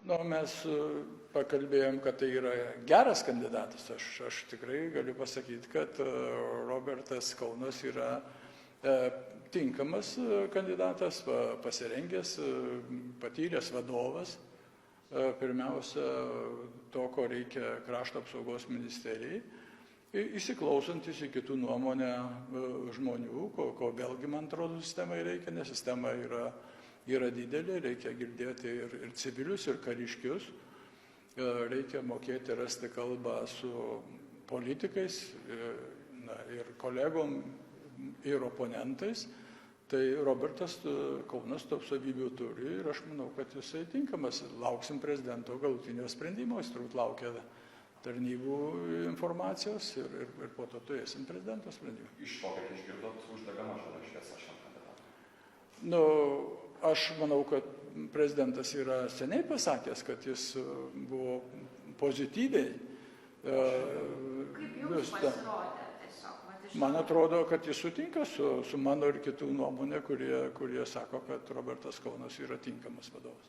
Mes pakalbėjom, kad tai yra geras kandidatas. Aš tikrai galiu pasakyti, kad Robertas Kaunas yra tinkamas kandidatas, pasirengęs, patyręs vadovas. Pirmiausia, to, ko reikia krašto apsaugos ministerijai, įsiklausantis į kitų nuomonę žmonių, ko vėlgi, man atrodo, sistemai reikia, nes sistema yra didelė, reikia girdėti ir civilius, ir kariškius, reikia mokėti rasti kalbą su politikais, ir kolegom, ir oponentais. Tai Robertas Kaunas tų savybių turi ir aš manau, kad jisai tinkamas. Lauksim prezidento galutinio sprendimo, jis turbūt laukia tarnybų informacijos ir po to turėsim prezidento sprendimą. Iš to, kad išgirdot, uždegama žalia šviesa šiam kandidatui? Aš manau, kad prezidentas yra seniai pasakęs, kad jis buvo pozityviai. Kaip jums pasirodė? Man atrodo, kad jis sutinka su mano ir kitų nuomonė, kurie sako, kad Robertas Kaunas yra tinkamas vadovas.